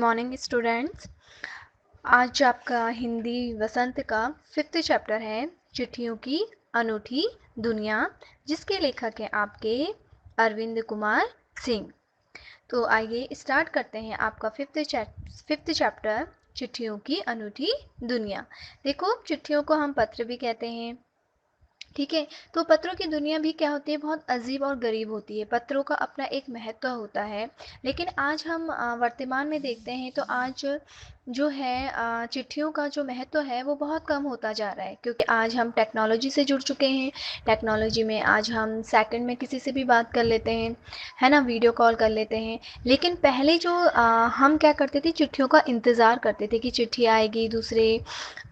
Morning students. आज आपका हिंदी वसंत का 5th चैप्टर है चिट्ठियों की अनूठी दुनिया, जिसके लेखक हैं आपके अरविंद कुमार सिंह। तो आइए स्टार्ट करते हैं आपका फिफ्थ चैप्टर चिट्ठियों की अनूठी दुनिया। देखो, चिट्ठियों को हम पत्र भी कहते हैं, ठीक है। तो पत्रों की दुनिया भी क्या होती है, बहुत अजीब और गरीब होती है। पत्रों का अपना एक महत्व होता है, लेकिन आज हम वर्तमान में देखते हैं तो आज जो है चिट्ठियों का जो महत्व है वो बहुत कम होता जा रहा है, क्योंकि आज हम टेक्नोलॉजी से जुड़ चुके हैं। टेक्नोलॉजी में आज हम सेकंड में किसी से भी बात कर लेते हैं, है ना, वीडियो कॉल कर लेते हैं। लेकिन पहले जो हम क्या करते थे, चिट्ठियों का इंतज़ार करते थे कि चिट्ठी आएगी दूसरे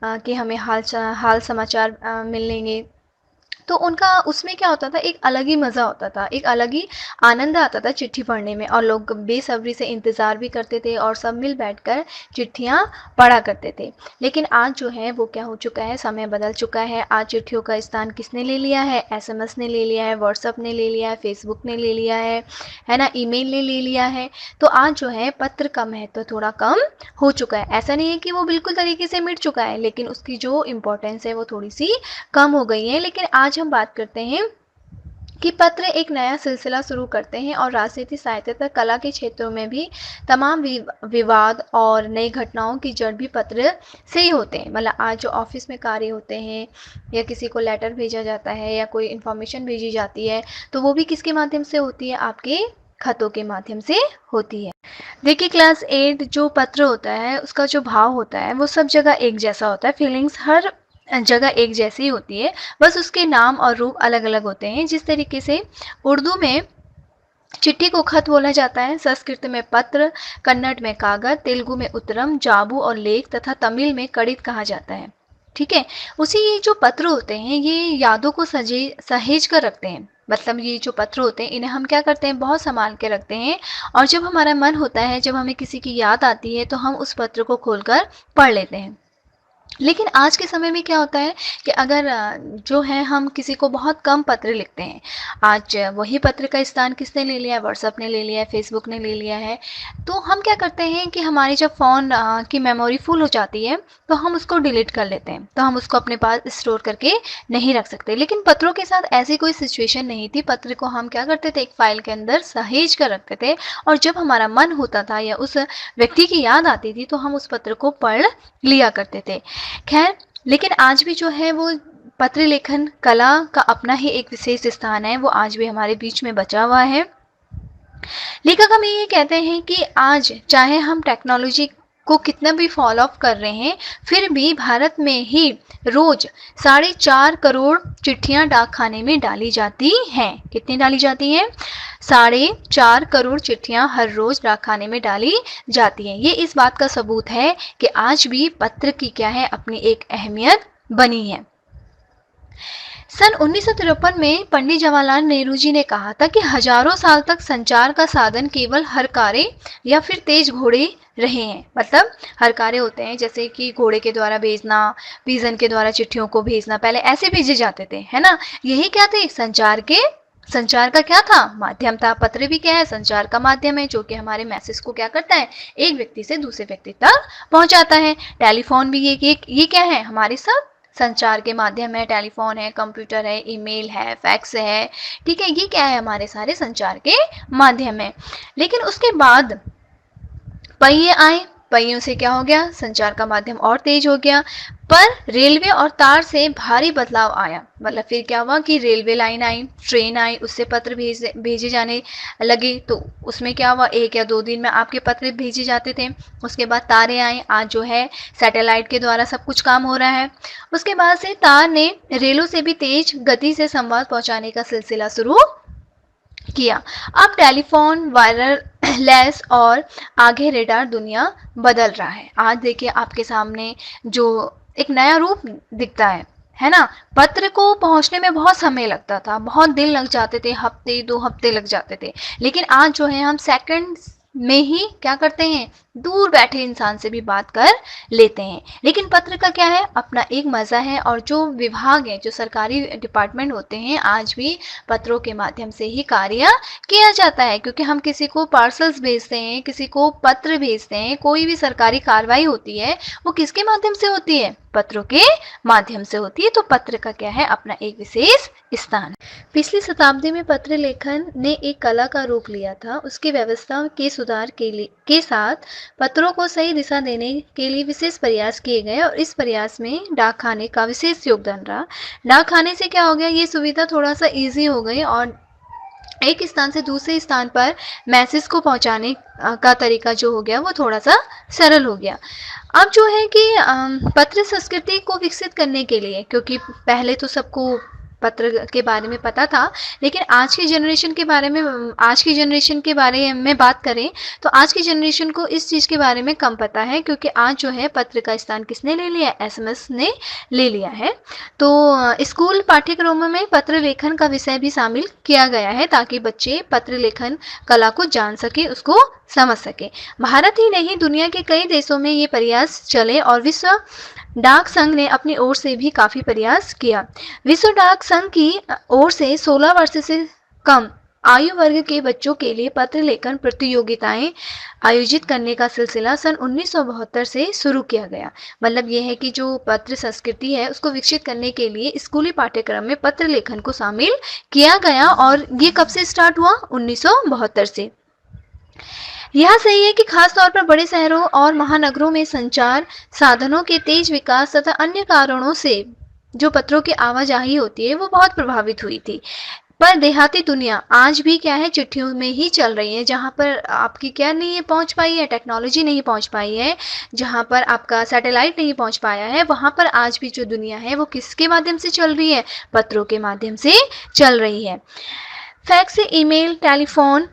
कि हमें हाल समाचार मिलेंगे। तो उनका उसमें क्या होता था, एक अलग ही मज़ा होता था, एक अलग ही आनंद आता था चिट्ठी पढ़ने में, और लोग बेसब्री से इंतज़ार भी करते थे और सब मिल बैठकर चिट्ठियाँ पढ़ा करते थे। लेकिन आज जो है वो क्या हो चुका है, समय बदल चुका है। आज चिट्ठियों का स्थान किसने ले लिया है, एसएमएस ने ले लिया है, व्हाट्सएप ने ले लिया है, फेसबुक ने ले लिया है ना, ईमेल ने ले लिया है। तो आज जो है पत्र का महत्व थोड़ा कम हो चुका है। ऐसा नहीं है कि वो बिल्कुल तरीके से मिट चुका है, लेकिन उसकी जो इम्पोर्टेंस है वो थोड़ी सी कम हो गई है। लेकिन आज हम बात करते हैं कि पत्र एक नया सिलसिला शुरू करते हैं, और राजनीति, साहित्य तक कला के क्षेत्रों में भी तमाम विवाद और नई घटनाओं की जड़ भी पत्र से ही होते हैं। मतलब आज जो ऑफिस में कार्य होते हैं, या किसी को लेटर भेजा जाता है, या कोई इन्फॉर्मेशन भेजी जाती है, तो वो भी किसके माध्यम से होती है, आपके खतों के माध्यम से होती है। देखिए, क्लास 8 जो पत्र होता है उसका जो भाव होता है वो सब जगह एक जैसा होता है। फीलिंग्स हर जगह एक जैसी होती है, बस उसके नाम और रूप अलग अलग होते हैं। जिस तरीके से उर्दू में चिट्ठी को खत बोला जाता है, संस्कृत में पत्र, कन्नड़ में कागज, तेलुगु में उत्तरम, जाबू और लेख तथा तमिल में कड़ित कहा जाता है, ठीक है। उसी जो पत्र होते हैं ये यादों को सहेज कर रखते हैं। मतलब ये जो पत्र होते हैं इन्हें हम क्या करते हैं, बहुत संभाल के रखते हैं, और जब हमारा मन होता है, जब हमें किसी की याद आती है, तो हम उस पत्र को खोलकर पढ़ लेते हैं। लेकिन आज के समय में क्या होता है कि अगर जो है हम किसी को बहुत कम पत्र लिखते हैं। आज वही पत्र का स्थान किसने ले लिया है, व्हाट्सएप ने ले लिया है, फेसबुक ने ले लिया है। तो हम क्या करते हैं कि हमारी जब फ़ोन की मेमोरी फुल हो जाती है तो हम उसको डिलीट कर लेते हैं, तो हम उसको अपने पास स्टोर करके नहीं रख सकते। लेकिन पत्रों के साथ ऐसी कोई सिचुएशन नहीं थी। पत्र को हम क्या करते थे, एक फाइल के अंदर सहेज कर रखते थे, और जब हमारा मन होता था या उस व्यक्ति की याद आती थी तो हम उस पत्र को पढ़ लिया करते थे। खैर, लेकिन आज भी जो है वो पत्र लेखन कला का अपना ही एक विशेष स्थान है, वो आज भी हमारे बीच में बचा हुआ है। लेखक हमें ये कहते हैं कि आज चाहे हम टेक्नोलॉजी को कितना भी फॉलो अप कर रहे हैं, फिर भी भारत में ही रोज 4.5 करोड़ चिट्ठियां डाक खाने में डाली जाती हैं। कितनी डाली जाती हैं? 4.5 करोड़ चिट्ठियां हर रोज डाक खाने में डाली जाती हैं। ये इस बात का सबूत है कि आज भी पत्र की क्या है, अपनी एक अहमियत बनी है। सन 1953 में पंडित जवाहरलाल नेहरू जी ने कहा था कि हजारों साल तक संचार का साधन केवल हरकारे या फिर तेज घोड़े रहे हैं। मतलब हरकारे होते हैं जैसे कि घोड़े के द्वारा भेजना, पिजन के द्वारा चिट्ठियों को भेजना, पहले ऐसे भेजे जाते थे, है ना। यही क्या थे, संचार का क्या था, माध्यम था। पत्र भी क्या है, संचार का माध्यम है, जो कि हमारे मैसेज को क्या करता है, एक व्यक्ति से दूसरे व्यक्ति तक पहुंचाता है। टेलीफोन भी ये क्या है, हमारे साथ संचार के माध्यम है। टेलीफोन है, कंप्यूटर है, ईमेल है, फैक्स है, ठीक है। ये क्या है, हमारे सारे संचार के माध्यम है। लेकिन उसके बाद पहिए आए, पहियों से क्या हो गया, संचार का माध्यम और तेज हो गया। पर रेलवे और तार से भारी बदलाव आया। मतलब फिर क्या हुआ कि रेलवे लाइन आई, ट्रेन आई, उससे पत्र भेजे जाने लगे। तो उसमें क्या हुआ, 1 या 2 दिन में आपके पत्र भेजे जाते थे। उसके बाद तारें आई, आज जो है सैटेलाइट के द्वारा सब कुछ काम हो रहा है। उसके बाद से तार ने रेलों से भी तेज गति से संवाद पहुंचाने का सिलसिला शुरू किया। अब टेलीफोन, वायरलेस और आगे रेडार, दुनिया बदल रहा है। आज देखिए आपके सामने जो एक नया रूप दिखता है ना। पत्र को पहुंचने में बहुत समय लगता था, बहुत दिन लग जाते थे, हफ्ते 2 हफ्ते लग जाते थे। लेकिन आज जो है हम सेकंड में ही क्या करते हैं, दूर बैठे इंसान से भी बात कर लेते हैं। लेकिन पत्र का क्या है, अपना एक मज़ा है। और जो विभाग है, जो सरकारी डिपार्टमेंट होते हैं, आज भी पत्रों के माध्यम से ही कार्य किया जाता है। क्योंकि हम किसी को पार्सल्स भेजते हैं, किसी को पत्र भेजते हैं, कोई भी सरकारी कार्रवाई होती है वो किसके माध्यम से होती है, पत्रों के माध्यम से होती है। तो पत्र का क्या है, अपना एक विशेष स्थान। पिछली शताब्दी में पत्र लेखन ने एक कला का रूप लिया था। उसकी व्यवस्था के सुधार के साथ पत्रों को सही दिशा देने के लिए विशेष प्रयास किए गए और इस प्रयास में डाकखाने का विशेष योगदान रहा। डाकखाने से क्या हो गया, ये सुविधा थोड़ा सा इजी हो गई और एक स्थान से दूसरे स्थान पर मैसेज को पहुंचाने का तरीका जो हो गया वो थोड़ा सा सरल हो गया। अब जो है कि पत्र संस्कृति को विकसित करने के लिए, क्योंकि पहले तो सबको पत्र के बारे में पता था, लेकिन आज की जनरेशन के बारे में बात करें तो आज की जनरेशन को इस चीज़ के बारे में कम पता है। क्योंकि आज जो है पत्र का स्थान किसने ले लिया, एसएमएस ने ले लिया है। तो स्कूल पाठ्यक्रमों में पत्र लेखन का विषय भी शामिल किया गया है ताकि बच्चे पत्र लेखन कला को जान सके, उसको समझ सके। भारत ही नहीं, दुनिया के कई देशों में ये प्रयास चले और विश्व डाक संघ ने अपनी ओर से भी काफ़ी प्रयास किया। विश्व डाक संघ की ओर से 16 वर्ष से कम आयु वर्ग के बच्चों के लिए पत्र लेखन प्रतियोगिताएं आयोजित करने का सिलसिला सन 1972 से शुरू किया गया। मतलब यह है कि जो पत्र संस्कृति है उसको विकसित करने के लिए स्कूली पाठ्यक्रम में पत्र लेखन को शामिल किया गया। और ये कब से स्टार्ट हुआ, 1972 से। यह सही है कि खास तौर पर बड़े शहरों और महानगरों में संचार साधनों के तेज विकास तथा अन्य कारणों से जो पत्रों की आवाजाही होती है वो बहुत प्रभावित हुई थी। पर देहाती दुनिया आज भी क्या है, चिट्ठियों में ही चल रही है। जहाँ पर आपकी क्या नहीं है पहुँच पाई है, टेक्नोलॉजी नहीं पहुँच पाई है, जहाँ पर आपका सैटेलाइट नहीं पहुँच पाया है, वहाँ पर आज भी जो दुनिया है वो किसके माध्यम से चल रही है, पत्रों के माध्यम से चल रही है। फैक्स, ईमेल, टेलीफोन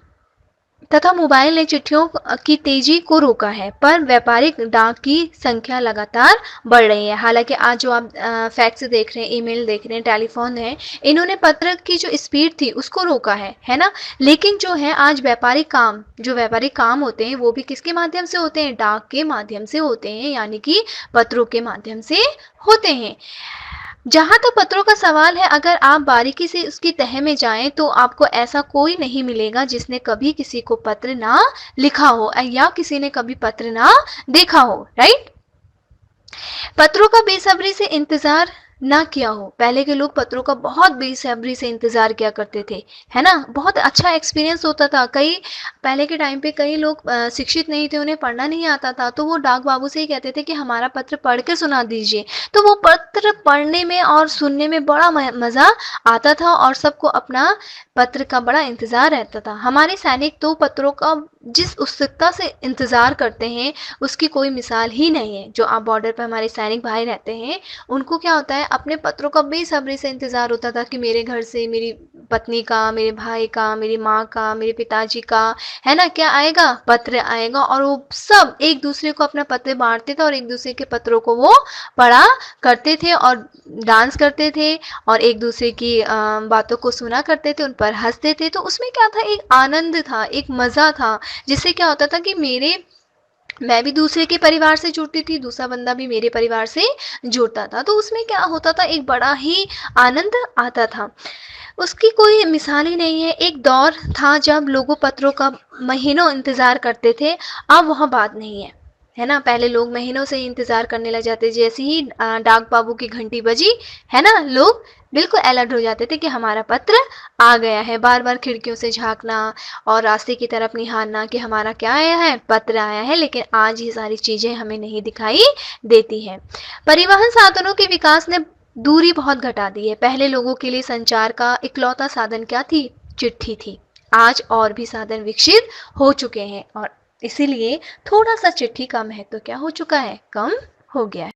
तथा मोबाइल ने चिट्ठियों की तेजी को रोका है, पर व्यापारिक डाक की संख्या लगातार बढ़ रही है। हालांकि आज जो आप फैक्स देख रहे हैं, ईमेल देख रहे हैं, टेलीफोन है, इन्होंने पत्र की जो स्पीड थी उसको रोका है ना। लेकिन जो है आज व्यापारिक काम होते हैं वो भी किसके माध्यम से होते हैं, डाक के माध्यम से होते हैं, यानी कि पत्रों के माध्यम से होते हैं। जहाँ तक पत्रों का सवाल है, अगर आप बारीकी से उसकी तह में जाएं तो आपको ऐसा कोई नहीं मिलेगा जिसने कभी किसी को पत्र ना लिखा हो या किसी ने कभी पत्र ना देखा हो, राइट। पत्रों का बेसब्री से इंतजार ना किया हो। पहले के लोग पत्रों का बहुत बेसब्री से इंतजार किया करते थे, है ना। बहुत अच्छा एक्सपीरियंस होता था। पहले के टाइम पे कई लोग शिक्षित नहीं थे, उन्हें पढ़ना नहीं आता था, तो वो डाक बाबू से ही कहते थे कि हमारा पत्र पढ़ कर सुना दीजिए। तो वो पत्र पढ़ने में और सुनने में बड़ा मज़ा आता था और सबको अपना पत्र का बड़ा इंतज़ार रहता था। हमारे सैनिक तो पत्रों का जिस उत्सुकता से इंतज़ार करते हैं उसकी कोई मिसाल ही नहीं है। जो आप बॉर्डर पर हमारे सैनिक भाई रहते हैं, उनको क्या होता है, अपने पत्रों का बेसब्री से इंतज़ार होता था कि मेरे घर से मेरी पत्नी का, मेरे भाई का, मेरी माँ का, मेरे पिताजी का, है ना, क्या आएगा, पत्र आएगा। और वो सब एक दूसरे को अपना पत्र बांटते थे और एक दूसरे के पत्रों को वो पढ़ा करते थे और डांस करते थे और एक दूसरे की बातों को सुना करते थे, उन पर हंसते थे। तो उसमें क्या था, एक आनंद था, एक मज़ा था, जिससे क्या होता था कि मैं भी दूसरे के परिवार से जुड़ती थी, दूसरा बंदा भी मेरे परिवार से जुड़ता था। तो उसमें क्या होता था, एक बड़ा ही आनंद आता था। उसकी कोई मिसाल ही नहीं है। एक दौर था जब लोगों पत्रों का महीनों इंतज़ार करते थे, अब वह बात नहीं है ना। पहले लोग महीनों से इंतज़ार करने लग जाते, जैसे ही डाक बाबू की घंटी बजी, है ना, लोग बिल्कुल अलर्ट हो जाते थे कि हमारा पत्र आ गया है। बार बार खिड़कियों से झांकना और रास्ते की तरफ निहारना कि हमारा क्या आया है, पत्र आया है। लेकिन आज ये सारी चीज़ें हमें नहीं दिखाई देती हैं। परिवहन साधनों के विकास ने दूरी बहुत घटा दी है। पहले लोगों के लिए संचार का इकलौता साधन क्या थी, चिट्ठी थी। आज और भी साधन विकसित हो चुके हैं और इसीलिए थोड़ा सा चिट्ठी का महत्व क्या हो चुका है, कम हो गया है।